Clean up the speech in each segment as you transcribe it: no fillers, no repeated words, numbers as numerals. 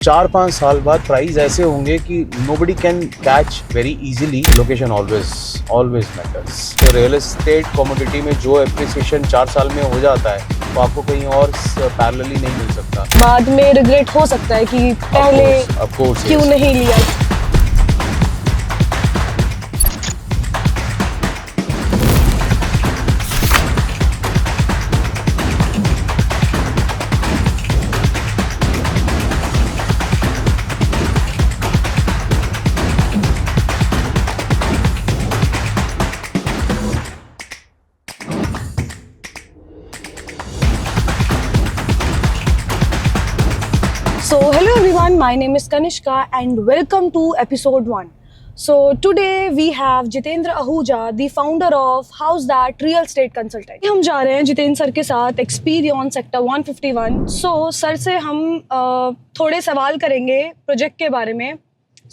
4-5 साल बाद प्राइस ऐसे होंगे कि nobody can catch very easily. Location always matters. तो रियल एस्टेट कमोडिटी में जो एप्रिसिएशन 4 साल में हो जाता है वो आपको कहीं और पैरेलली नहीं मिल सकता. बाद में रिग्रेट हो सकता है कि पहले Of course, क्यों yes. नहीं लिया. So hello everyone, my name is Kanishka and welcome to episode 1. So today we have Jitendra Ahuja, the founder of How's That Real Estate Consultant. हम जा रहे हैं जितेंद्र सर के साथ एक्सपीरियंस सेक्टर 151. So सर से हम थोड़े सवाल करेंगे प्रोजेक्ट के बारे में.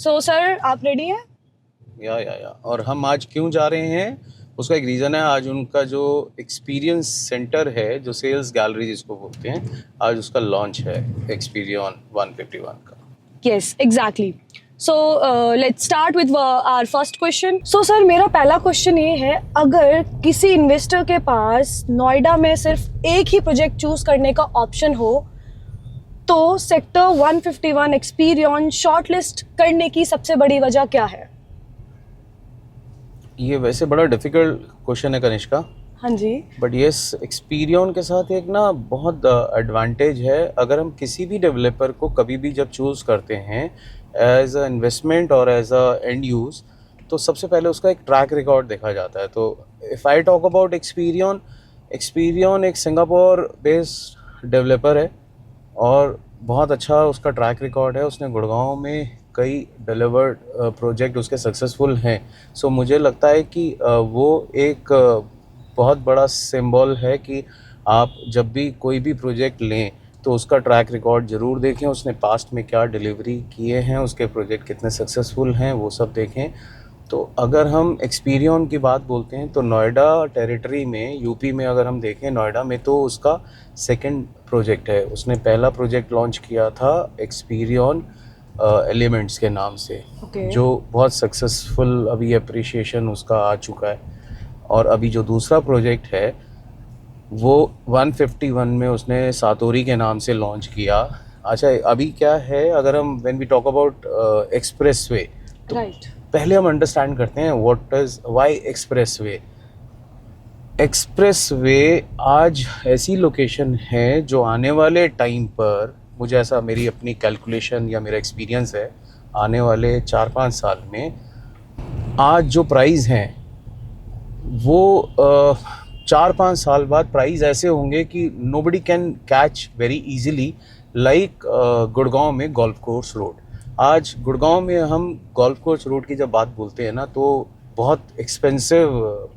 So सर आप रेडी हैं? या और हम आज क्यों जा रहे हैं उसका एक रीज़न है. आज उनका जो एक्सपीरियंस सेंटर है, जो सेल्स गैलरी जिसको बोलते हैं, आज उसका लॉन्च है एक्सपीरियन 151 का. Yes, exactly. So let's start with our first question. So sir मेरा पहला क्वेश्चन ये है, अगर किसी इन्वेस्टर के पास नोएडा में सिर्फ एक ही प्रोजेक्ट चूज करने का ऑप्शन हो तो सेक्टर 151 एक्सपीरियन शॉर्टलिस्ट करने की सबसे बड़ी वजह क्या है? ये वैसे बड़ा डिफिकल्ट क्वेश्चन है कनिष्का. हाँ जी. बट येस, एक्सपीरियन के साथ एक ना बहुत एडवांटेज है. अगर हम किसी भी डेवलपर को कभी भी जब चूज़ करते हैं एज अ इन्वेस्टमेंट और एज अ एंड यूज़, तो सबसे पहले उसका एक ट्रैक रिकॉर्ड देखा जाता है. तो if I talk about Experion एक सिंगापुर बेस्ड डेवलपर है और बहुत अच्छा उसका ट्रैक रिकॉर्ड है. उसने गुड़गांव में कई डिलीवर्ड प्रोजेक्ट उसके सक्सेसफुल हैं. सो मुझे लगता है कि वो एक बहुत बड़ा सिंबल है कि आप जब भी कोई भी प्रोजेक्ट लें तो उसका ट्रैक रिकॉर्ड ज़रूर देखें. उसने पास्ट में क्या डिलीवरी किए हैं, उसके प्रोजेक्ट कितने सक्सेसफुल हैं, वो सब देखें. तो अगर हम एक्सपीरियन की बात बोलते हैं तो नोएडा टेरिटरी में, यूपी में अगर हम देखें नोएडा में, तो उसका सेकंड प्रोजेक्ट है. उसने पहला प्रोजेक्ट लॉन्च किया था एक्सपीरियन एलिमेंट्स के नाम से. Okay. जो बहुत सक्सेसफुल अभी अप्रिशिएशन उसका आ चुका है. और अभी जो दूसरा प्रोजेक्ट है वो 151 में उसने सातोरी के नाम से लॉन्च किया. अच्छा, अभी क्या है, अगर हम when we talk about expressway, तो राइट. पहले हम अंडरस्टैंड करते हैं व्हाई एक्सप्रेसवे. एक्सप्रेसवे आज ऐसी लोकेशन है जो आने वाले टाइम पर, मुझे ऐसा मेरी अपनी कैलकुलेशन या मेरा एक्सपीरियंस है, आने वाले 4-5 साल में आज जो प्राइस हैं वो 4-5 साल बाद प्राइस ऐसे होंगे कि nobody can catch very easily. Like Gurgaon में गोल्फ कोर्स रोड. आज गुड़गांव में हम गोल्फ कोर्स रोड की जब बात बोलते हैं ना, तो बहुत एक्सपेंसिव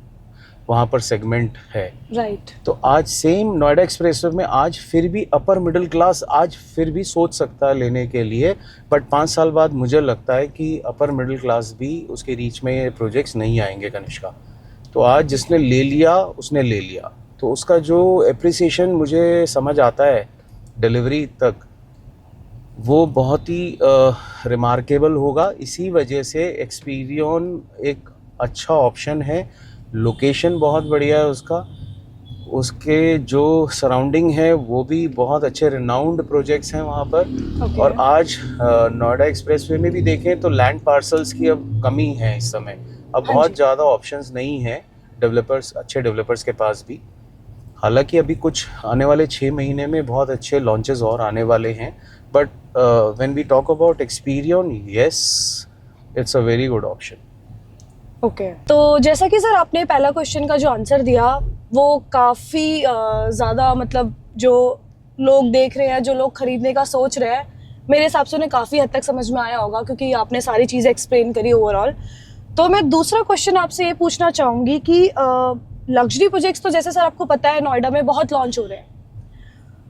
वहाँ पर सेगमेंट है. राइट. तो आज सेम नोएडा एक्सप्रेसवे में आज फिर भी अपर मिडिल क्लास आज फिर भी सोच सकता है लेने के लिए. बट 5 साल बाद मुझे लगता है कि अपर मिडिल क्लास भी उसके रीच में ये प्रोजेक्ट्स नहीं आएंगे कनिष्का. तो आज जिसने ले लिया उसने ले लिया. तो उसका जो एप्रिसिएशन मुझे समझ आता है डिलीवरी तक, वो बहुत ही रिमार्केबल होगा. इसी वजह से एक्सपीरियन एक अच्छा ऑप्शन है. लोकेशन बहुत बढ़िया है उसका, उसके जो सराउंडिंग है वो भी बहुत अच्छे रिनाउंड प्रोजेक्ट्स हैं वहाँ पर. Okay. और आज नोएडा एक्सप्रेसवे में भी देखें तो लैंड पार्सल्स की अब कमी है इस समय. अब हाँ बहुत जी. ज़्यादा ऑप्शंस नहीं हैं डेवलपर्स, अच्छे डेवलपर्स के पास भी. हालांकि अभी कुछ आने वाले 6 महीने में बहुत अच्छे लॉन्चेस और आने वाले हैं. But when we talk about Experion, yes, it's a very good option. Okay. तो जैसा कि सर आपने पहला क्वेश्चन का जो आंसर दिया वो काफ़ी ज़्यादा, मतलब जो लोग देख रहे हैं, जो लोग खरीदने का सोच रहे हैं, मेरे हिसाब से उन्हें काफ़ी हद तक समझ में आया होगा क्योंकि आपने सारी चीज़ें एक्सप्लेन करी ओवरऑल. तो मैं दूसरा क्वेश्चन आपसे ये पूछना चाहूँगी कि लग्जरी प्रोजेक्ट्स तो जैसे सर आपको पता है नोएडा में बहुत लॉन्च हो रहे हैं.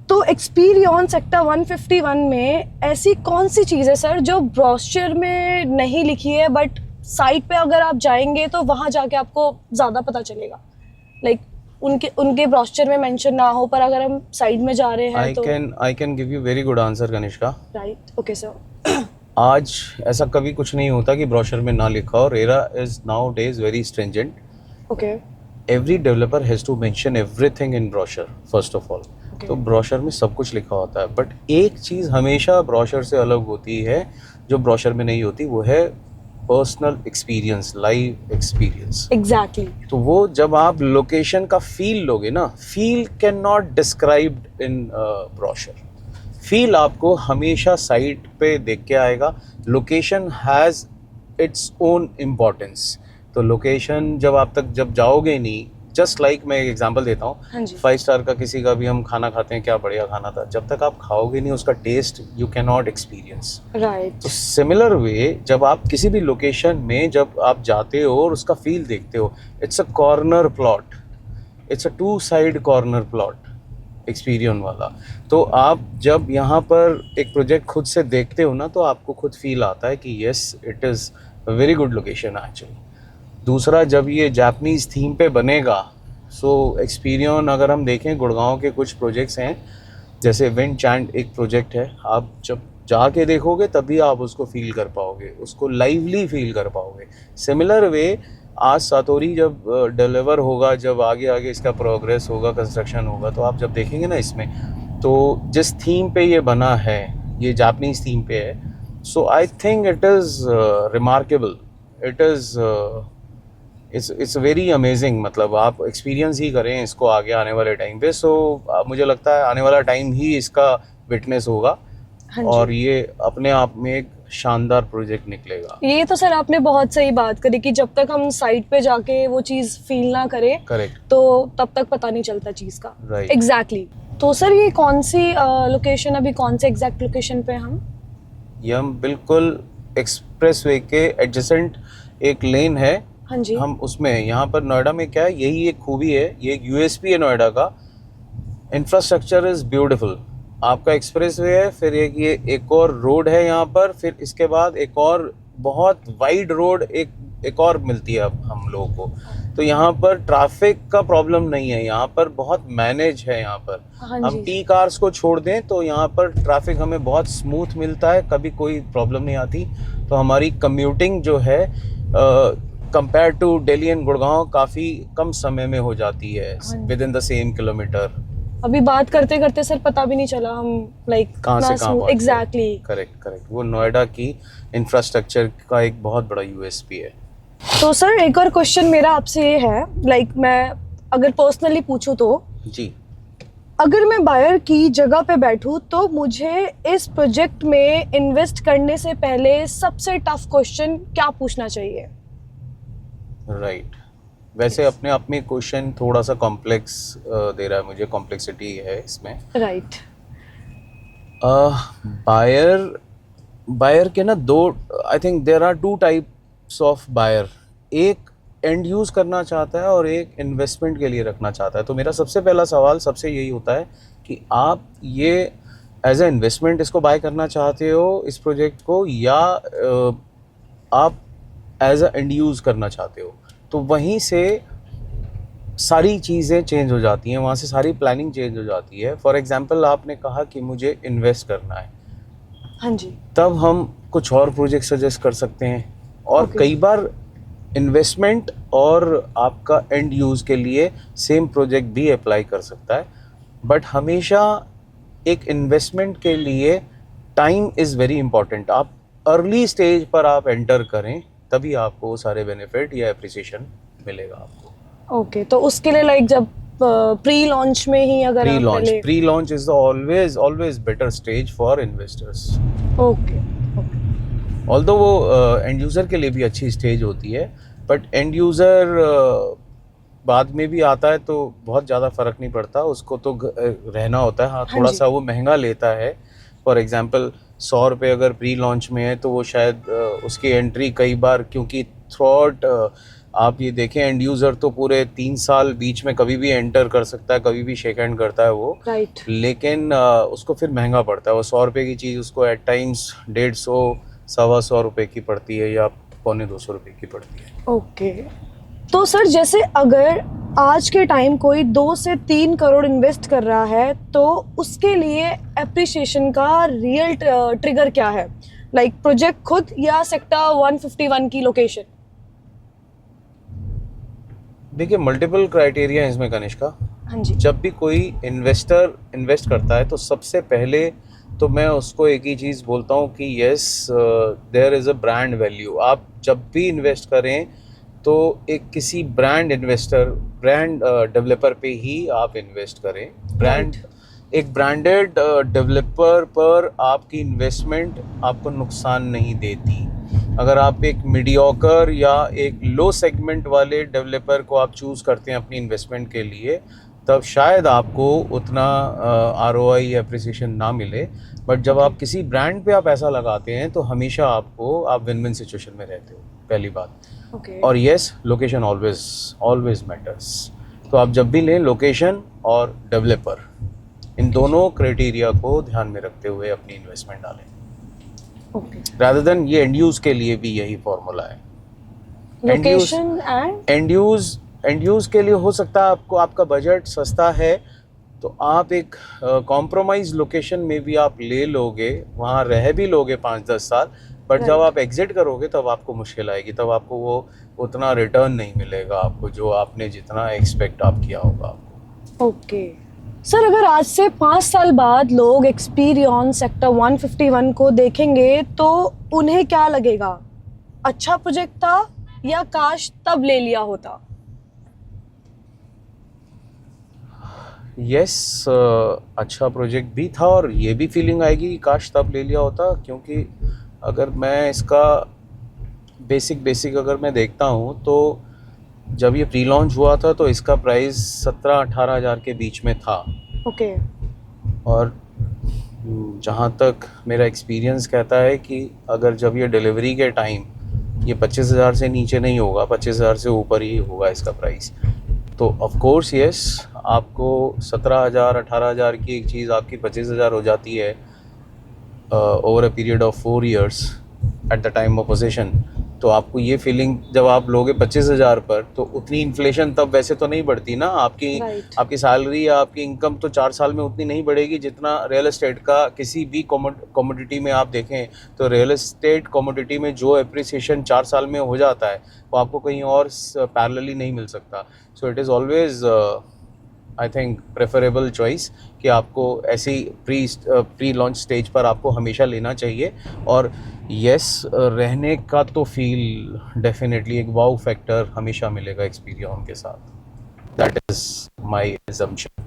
तो एक्सपीरियन सेक्टर 151 में ऐसी कौन सी चीज़ है सर जो ब्रोशर में नहीं लिखी है बट साइट पे अगर आप जाएंगे तो वहाँ जाके आपको ज़्यादा पता चलेगा? लाइक उनके उनके ब्रोशर में मेंशन ना हो, पर अगर हम साइड में जा रहे हैं तो I can give you very good answer Kanishka. Right, okay sir. आज ऐसा कभी कुछ नहीं होता कि ब्रोशर में ना लिखा हो। RERA is nowadays very stringent. Okay, every developer has to mention everything in brochure first of all. तो ब्रोशर में सब कुछ लिखा होता है, बट एक चीज़ हमेशा ब्रोशर से अलग होती है जो ब्रोशर में नहीं होती, वो है personal experience, live experience. Exactly. तो वो जब आप लोकेशन का फील लोगे ना, feel can not described in brochure. Feel आपको हमेशा साइट पे देख के आएगा। Location has its own importance. तो लोकेशन जब जाओगे नहीं, जस्ट लाइक मैं एक एग्जांपल देता हाँ हूँ, जी। 5 स्टार का किसी का भी हम खाना खाते हैं, क्या बढ़िया खाना था, जब तक आप खाओगे नहीं उसका taste you can not experience. Right. तो सिमिलर वे जब आप किसी भी लोकेशन में जब आप जाते हो और उसका फील देखते हो, it's a corner plot, it's a 2 side corner plot experience वाला। तो आप जब यहाँ पर एक प्रोजेक्ट खुद से देखते हो ना, तो आपको खुद फील आता है कि yes it is a very good location actually. दूसरा, जब ये जापानीज़ थीम पे बनेगा, सो एक्सपीरियंस अगर हम देखें, गुड़गांव के कुछ प्रोजेक्ट्स हैं, जैसे विंड चैंट एक प्रोजेक्ट है, आप जब जाके देखोगे तभी आप उसको फील कर पाओगे, उसको लाइवली फील कर पाओगे। सिमिलर वे आज सातोरी जब डिलीवर होगा, जब आगे आगे इसका प्रोग्रेस होगा, कंस्ट्रक्शन होगा, तो आप जब देखेंगे ना इसमें, तो जिस थीम पे ये बना है, ये जापानीज़ थीम पे है, so I think it is remarkable, it is it's very amazing. मतलब आप एक्सपीरियंस ही करें इसको आगे आने वाले टाइम पे। सो मुझे लगता है आने वाला टाइम ही इसका विटनेस होगा। हाँ और जी। ये अपने आप में एक शानदार प्रोजेक्ट निकलेगा। ये तो सर आपने बहुत सही बात करी कि जब तक हम साइट पे जाके वो चीज़ फील ना करें, करेक्ट, तो तब तक पता नहीं चलता चीज़ का। राइट। एग्जैक्टली। तो सर ये कौन सी लोकेशन, अभी कौन से एग्जैक्ट लोकेशन पे हम? ये हम बिल्कुल एक्सप्रेसवे के एडजेसेंट एक लेन है, हाँ जी। हम उसमें, यहाँ पर नोएडा में क्या है, यही एक खूबी है, ये एक यूएसपी है नोएडा का। Infrastructure is beautiful. आपका एक्सप्रेसवे है, फिर एक और रोड है यहाँ पर, फिर इसके बाद एक और बहुत वाइड रोड एक और मिलती है अब हम लोगों को। तो यहाँ पर ट्रैफिक का प्रॉब्लम नहीं है, यहाँ पर बहुत मैनेज है। यहाँ पर हाँ हम जी। टी कार्स को छोड़ दें तो यहाँ पर ट्रैफिक हमें बहुत स्मूथ मिलता है, कभी कोई प्रॉब्लम नहीं आती। तो हमारी कम्यूटिंग जो है compare to Delhi and Gurgaon काफ़ी कम समय में हो जाती है, within the same kilometer. अभी बात करते करते सर पता भी नहीं चला हम लाइक कहाँ से कहाँ पहुँच गए। एग्जैक्टली। करेक्ट, वो नोएडा की इंफ्रास्ट्रक्चर का एक बहुत बड़ा यूएसपी है। तो सर एक और क्वेश्चन मेरा आपसे ये है, लाइक मैं अगर पर्सनली पूछूं तो, जी, अगर मैं बायर की जगह पे बैठूं तो मुझे इस प्रोजेक्ट में इन्वेस्ट करने से पहले सबसे टफ क्वेश्चन क्या पूछना चाहिए? राइट। वैसे अपने आप में क्वेश्चन थोड़ा सा कॉम्प्लेक्स दे रहा है मुझे, कॉम्प्लेक्सिटी है इसमें। राइट। बायर के ना दो, I think there are 2 types of buyer. एक एंड यूज करना चाहता है और एक इन्वेस्टमेंट के लिए रखना चाहता है। तो मेरा सबसे पहला सवाल सबसे यही होता है कि आप ये एज ए इन्वेस्टमेंट इसको बाय करना चाहते हो इस प्रोजेक्ट को, या आप एज अ एंड यूज करना चाहते हो। तो वहीं से सारी चीज़ें चेंज हो जाती हैं, वहाँ से सारी प्लानिंग चेंज हो जाती है। फॉर एग्जांपल आपने कहा कि मुझे इन्वेस्ट करना है, हाँ जी। तब हम कुछ और प्रोजेक्ट सजेस्ट कर सकते हैं। और Okay. कई बार इन्वेस्टमेंट और आपका एंड यूज़ के लिए सेम प्रोजेक्ट भी अप्लाई कर सकता है। बट हमेशा एक इन्वेस्टमेंट के लिए टाइम इज़ वेरी इंपॉर्टेंट। आप अर्ली स्टेज पर आप एंटर करें, तभी आपको वो सारे बेनिफिट या एप्रिसिएशन मिलेगा आपको। ओके, तो उसके लिए लाइक जब प्री लॉन्च में ही अगर आप पहले pre launch is the always better stage for investors. Okay. Although वो एंड यूज़र के लिए भी अच्छी स्टेज होती है, बट एंड यूज़र बाद में भी आता है तो बहुत ज़्यादा फ़र्क नहीं पड़ता, उसको तो रहना होता है। हाँ, हाँ थोड़ा जी। सा वो महंगा लेता है। फॉर एग्जांपल 100 रुपये अगर प्री लॉन्च में है तो वो शायद उसकी एंट्री कई बार, क्योंकि थ्रू आउट आप ये देखें एंड यूज़र तो पूरे 3 साल बीच में कभी भी एंटर कर सकता है, कभी भी शेक हैंड करता है वो। राइट। लेकिन उसको फिर महंगा पड़ता है। वो 100 रुपये की चीज़ उसको एट टाइम्स 150 125 रुपये की पड़ती है, या 250 रुपये की पड़ती है। ओके। तो सर जैसे अगर आज के टाइम कोई 2 से 3 करोड़ इन्वेस्ट कर रहा है तो उसके लिए एप्रिसिएशन का रियल ट्रिगर क्या है? लाइक प्रोजेक्ट खुद या सेक्टर 151 की लोकेशन? देखिए, मल्टीपल क्राइटेरिया है इसमें कनिष्का। हाँ जी। जब भी कोई इन्वेस्टर इन्वेस्ट करता है तो सबसे पहले तो मैं उसको एक ही चीज़ बोलता हूँ कि yes, there is a brand value. आप जब भी इन्वेस्ट करें तो एक किसी ब्रांड डेवलपर पे ही आप इन्वेस्ट करें। एक ब्रांडेड डेवलपर पर आपकी इन्वेस्टमेंट आपको नुकसान नहीं देती। अगर आप एक मीडियोकर या एक लो सेगमेंट वाले डेवलपर को आप चूज़ करते हैं अपनी इन्वेस्टमेंट के लिए, तब शायद आपको उतना ROI या एप्रिसिएशन ना मिले। बट जब आप किसी ब्रांड पे आप पैसा लगाते हैं तो हमेशा आप विन विन सिचुएशन में रहते हो, पहली बात। और यस, लोकेशन ऑलवेज मैटर्स। तो आप जब भी लें, लोकेशन और डेवलपर, इन दोनों क्राइटेरिया को ध्यान में रखते हुए अपनी इन्वेस्टमेंट डालें। रादर देन ये एंड यूज के लिए भी यही फॉर्मूला है। लोकेशन एंड एंड यूज के लिए हो सकता है आपका बजट सस्ता है तो आप एक कॉम्प्रोमाइज लोकेशन में भी आप ले लोगे, वहाँ रह भी लोगे 5-10 साल, बट जब आप एग्जिट करोगे तब आपको मुश्किल आएगी, तब आपको वो उतना रिटर्न नहीं मिलेगा आपको जो आपने जितना एक्सपेक्ट आप किया होगा आपको। ओके सर, अगर आज से 5 साल बाद लोग एक्सपीरियंस सेक्टर 151 को देखेंगे तो उन्हें क्या लगेगा? अच्छा प्रोजेक्ट था या काश तब ले लिया होता? यस, अच्छा प्रोजेक्ट भी था और ये भी फीलिंग आएगी कि काश तब ले लिया होता। क्योंकि अगर मैं इसका बेसिक अगर मैं देखता हूँ तो जब ये प्री लॉन्च हुआ था तो इसका प्राइस 17-18 हज़ार के बीच में था। ओके। और जहाँ तक मेरा एक्सपीरियंस कहता है कि अगर जब ये डिलीवरी के टाइम ये 25,000 से नीचे नहीं होगा, 25,000 से ऊपर ही होगा इसका प्राइस। तो ऑफ कोर्स यस, आपको 17,000 18,000 की एक चीज़ आपकी 25,000 हो जाती है over a period of 4 years at the time of position. तो आपको ये फीलिंग जब आप लोगे 25,000 पर, तो उतनी इन्फ्लेशन तब वैसे तो नहीं बढ़ती ना आपकी सैलरी या आपकी इनकम तो 4 साल में उतनी नहीं बढ़ेगी जितना रियल एस्टेट का किसी भी कमोडिटी में आप देखें तो रियल एस्टेट कमोडिटी में जो एप्रिसिएशन 4 साल में हो जाता है वो आपको कहीं और पैरेलली नहीं मिल सकता। So it is always I think preferable choice कि आपको ऐसी प्री लॉन्च स्टेज पर आपको हमेशा लेना चाहिए। और यस, रहने का तो फील डेफिनेटली एक वाउ फैक्टर हमेशा मिलेगा एक्सपीरियंस के साथ। That is my assumption.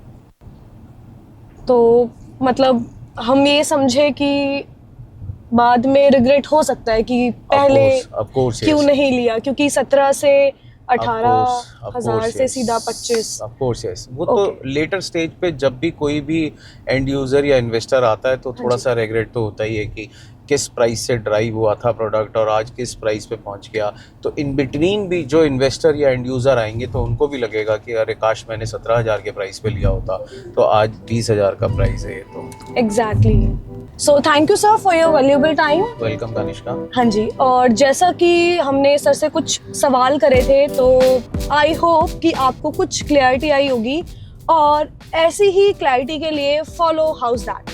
तो मतलब हम ये समझे कि बाद में रिग्रेट हो सकता है कि पहले क्यों नहीं लिया, क्योंकि 17 से 18,000 से सीधा 25। ऑफ कोर्स यस, वो तो लेटर स्टेज पे जब भी कोई भी एंड यूजर या इन्वेस्टर आता है तो थोड़ा सा रिग्रेट तो होता ही है कि किस प्राइस से ड्राइव हुआ था प्रोडक्ट और आज किस प्राइस पे पहुंच गया। तो इन बिटवीन भी जो इन्वेस्टर या एंड यूज़र आएंगे तो उनको भी लगेगा कि अरे काश मैंने 17,000 के प्राइस पे लिया होता, तो आज 20,000 का प्राइस है। तो exactly. So thank you sir for your valuable time. Welcome Kanishka. हाँ जी, और जैसा कि हमने सर से कुछ सवाल करे थे तो आई होप कि आपको कुछ क्लैरिटी आई होगी, और ऐसी ही क्लैरिटी के लिए फॉलो हाउस दैट।